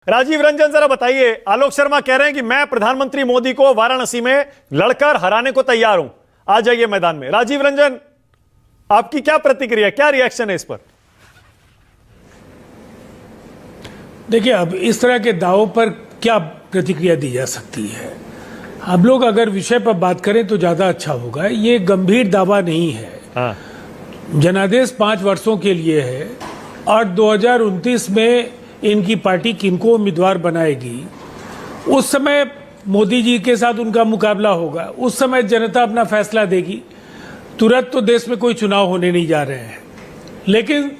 राजीव रंजन जरा बताइए, आलोक शर्मा कह रहे हैं कि मैं प्रधानमंत्री मोदी को वाराणसी में लड़कर हराने को तैयार हूं, आ जाइए मैदान में। राजीव रंजन, आपकी क्या प्रतिक्रिया, क्या रिएक्शन है इस पर? देखिए, अब इस तरह के दावों पर क्या प्रतिक्रिया दी जा सकती है। हम लोग अगर विषय पर बात करें तो ज्यादा अच्छा होगा। ये गंभीर दावा नहीं है। हाँ। जनादेश 5 वर्षों के लिए है और 2029 में इनकी पार्टी किनको उम्मीदवार बनाएगी, उस समय मोदी जी के साथ उनका मुकाबला होगा। उस समय जनता अपना फैसला देगी। तुरंत तो देश में कोई चुनाव होने नहीं जा रहे हैं। लेकिन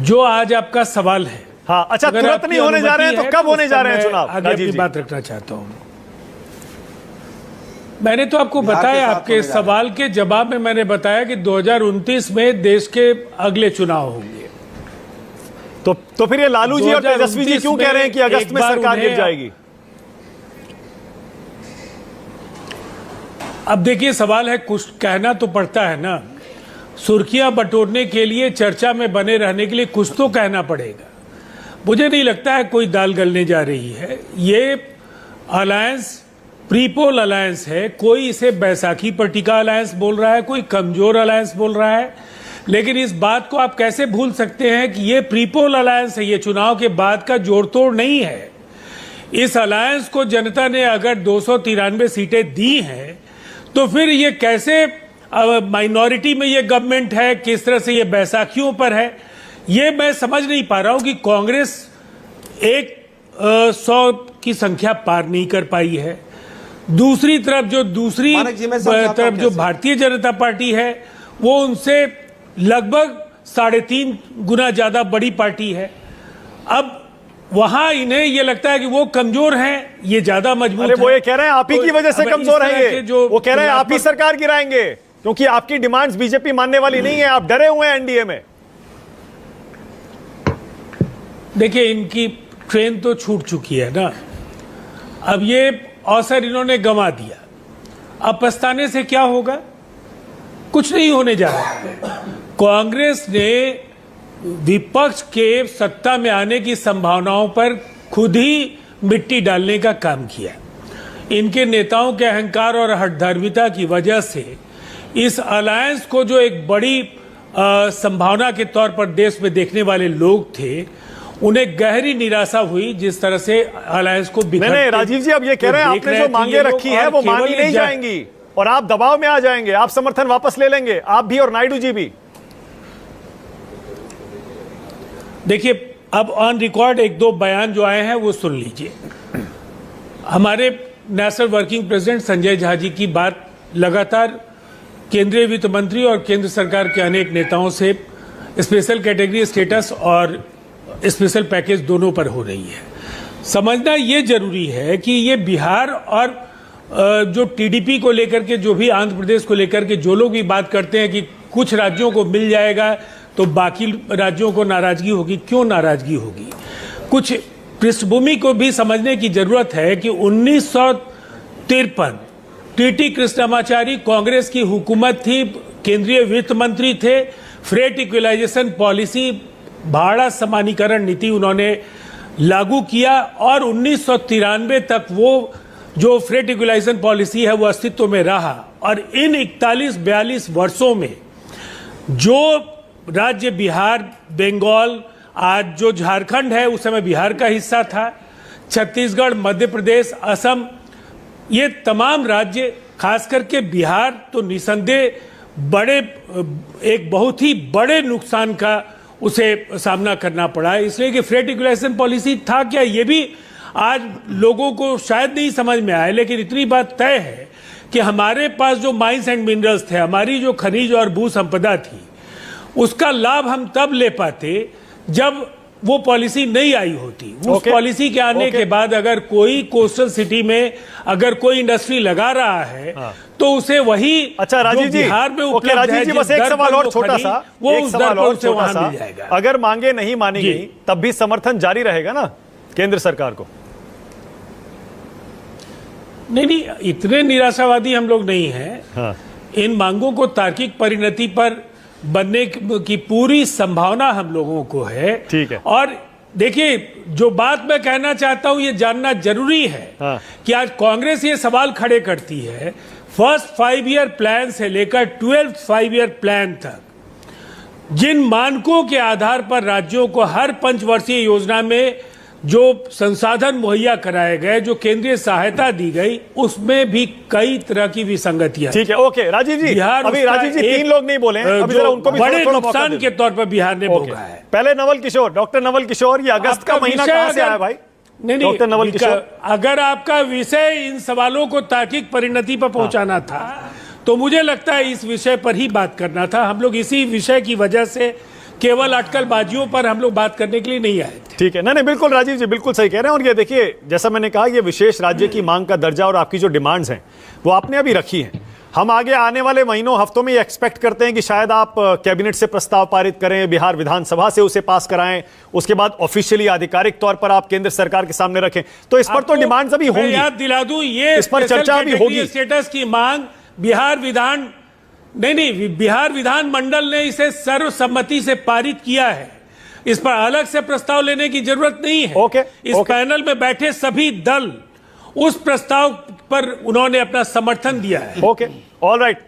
जो आज आपका सवाल है, हाँ, अच्छा, तुरंत नहीं होने जा रहे हैं तो कब होने जा रहे हैं चुनाव? आगे अपनी बात रखना चाहता हूं। मैंने तो आपको बताया, आपके सवाल के जवाब में मैंने बताया कि 2029 में देश के अगले चुनाव होंगे। तो फिर ये लालू जी और तेजस्वी जी क्यों कह रहे हैं कि अगस्त में सरकार गिर जाएगी? अब देखिए, सवाल है, कुछ कहना तो पड़ता है ना। सुर्खियां बटोरने के लिए, चर्चा में बने रहने के लिए कुछ तो कहना पड़ेगा। मुझे नहीं लगता है कोई दाल गलने जा रही है। ये अलायंस प्रीपोल अलायंस है। कोई इसे बैसाखी पर टिका अलायंस बोल रहा है, कोई कमजोर अलायंस बोल रहा है। लेकिन इस बात को आप कैसे भूल सकते हैं कि ये प्रीपोल अलायंस है, ये चुनाव के बाद का जोड़ तोड़ नहीं है। इस अलायंस को जनता ने अगर 293 सीटें दी हैं, तो फिर ये कैसे माइनॉरिटी में ये गवर्नमेंट है, किस तरह से ये बैसाखियों पर है, ये मैं समझ नहीं पा रहा हूं कि कांग्रेस 100 की संख्या पार नहीं कर पाई है। दूसरी तरफ जो भारतीय जनता पार्टी है, वो उनसे लगभग 3.5 गुना ज्यादा बड़ी पार्टी है। अब वहां इन्हें ये लगता है कि वो कमजोर हैं, ये ज्यादा मजबूत है। वो ये कह रहे हैं आप ही की वजह से कमजोर हैं ये। वो कह रहे हैं आप ही सरकार गिराएंगे क्योंकि आपकी डिमांड्स बीजेपी मानने वाली नहीं है, आप डरे हुए हैं एनडीए में। देखिए, इनकी ट्रेन तो छूट चुकी है ना। अब ये अवसर इन्होंने गंवा दिया। अब पछताने से क्या होगा? कुछ नहीं होने जा रहा है। कांग्रेस ने विपक्ष के सत्ता में आने की संभावनाओं पर खुद ही मिट्टी डालने का काम किया। इनके नेताओं के अहंकार और हठधर्मिता की वजह से इस अलायंस को, जो एक बड़ी संभावना के तौर पर देश में देखने वाले लोग थे, उन्हें गहरी निराशा हुई जिस तरह से अलायंस को नहीं, राजीव जी, अब ये कह रहे हैं आपने जो मांगे रखी है वो मानी नहीं जाएंगी और आप दबाव में आ जाएंगे, आप समर्थन वापस ले लेंगे, आप भी और नायडू जी भी। देखिए, अब ऑन रिकॉर्ड 1-2 बयान जो आए हैं वो सुन लीजिए। हमारे national working president Sanjay Jha ji की बात लगातार केंद्रीय वित्त मंत्री और केंद्र सरकार के अनेक नेताओं से स्पेशल कैटेगरी स्टेटस और स्पेशल पैकेज दोनों पर हो रही है। समझना ये जरूरी है कि ये बिहार और जो टीडीपी को लेकर के, जो भी आंध्र प्रदेश को लेकर के जो लोग भी बात करते हैं कि कुछ राज्यों को मिल जाएगा तो बाकी राज्यों को नाराजगी होगी, क्यों नाराजगी होगी? कुछ पृष्ठभूमि को भी समझने की जरूरत है कि 1953 टीटी कृष्णमाचारी कांग्रेस की हुकूमत थी, केंद्रीय वित्त मंत्री थे। फ्रेट इक्वलाइजेशन पॉलिसी, भाड़ा समानीकरण नीति उन्होंने लागू किया और 1993 तक वो जो फ्रेट इक्वलाइजेशन पॉलिसी है वो अस्तित्व में रहा। और इन 41-42 वर्षों में जो राज्य बिहार, बंगाल, आज जो झारखंड है उस समय बिहार का हिस्सा था, छत्तीसगढ़, मध्य प्रदेश, असम, ये तमाम राज्य, खास करके बिहार तो निसंदेह एक बहुत ही बड़े नुकसान का उसे सामना करना पड़ा है। इसलिए कि फ्रेट इक्वलाइजेशन पॉलिसी था क्या, ये भी आज लोगों को शायद नहीं समझ में आए। लेकिन इतनी बात तय है कि हमारे पास जो माइंस एंड मिनरल्स थे, हमारी जो खनिज और भू संपदा थी, उसका लाभ हम तब ले पाते जब वो पॉलिसी नहीं आई होती। उस पॉलिसी के आने के बाद अगर कोई कोस्टल सिटी में अगर कोई इंडस्ट्री लगा रहा है तो उसे वही, अच्छा राजीव जी, बिहार में उपलब्ध राजीव जी, बस एक सवाल और छोटा सा, वो उस दर पर उसे वहां मिल जाएगा। अगर मांगे नहीं मानी गई तब भी समर्थन जारी रहेगा ना केंद्र सरकार को? नहीं, इतने निराशावादी हम लोग नहीं हैं। हाँ। इन मांगों को तार्किक परिणति पर बनने की पूरी संभावना हम लोगों को है। ठीक है। और देखिए, जो बात मैं कहना चाहता हूं ये जानना जरूरी है कि आज कांग्रेस ये सवाल खड़े करती है, फर्स्ट 5 ईयर प्लान से लेकर 12th 5 ईयर प्लान तक जिन मानकों के आधार पर राज्यों को हर पंचवर्षीय योजना में जो संसाधन मुहैया कराए गए, जो केंद्रीय सहायता दी गई, उसमें भी कई तरह की विसंगतियां। ठीक है, ओके राजीव जी, अभी राजीव जी 3 लोग नहीं बोले, अभी जरा उनको भी बड़े थोड़ा नुकसान के तौर पर बिहार ने भोगा है। पहले नवल किशोर, डॉक्टर नवल किशोर, ये अगस्त का महीना कहां से आया भाई? नहीं, डॉक्टर नवल किशोर, अगर आपका विषय इन सवालों को तार्किक परिणति पर पहुंचाना था तो मुझे लगता है इस विषय पर ही बात करना था। हम लोग इसी विषय की वजह से केवल अटकलबाजियों पर हम लोग बात करने के लिए नहीं आए थे। ठीक है, नहीं बिल्कुल राजीव जी बिल्कुल सही कह रहे हैं। और ये देखिए, जैसा मैंने कहा, ये विशेष राज्य की मांग का दर्जा और आपकी जो डिमांड्स हैं वो आपने अभी रखी हैं। हम आगे आने वाले महीनों हफ्तों में ये एक्सपेक्ट करते हैं कि शायद आप कैबिनेट से प्रस्ताव पारित करें, बिहार विधानसभा से उसे पास कराएं, उसके बाद ऑफिशियली आधिकारिक तौर पर आप केंद्र सरकार के सामने रखें। तो इस पर तो डिमांड्स अभी होंगी, याद दिला दूं, ये इस पर चर्चा भी होगी। स्टेटस की मांग बिहार विधान मंडल ने इसे सर्वसम्मति से पारित किया है। इस पर अलग से प्रस्ताव लेने की जरूरत नहीं है। इस पैनल में बैठे सभी दल उस प्रस्ताव पर उन्होंने अपना समर्थन दिया है। Okay, all right.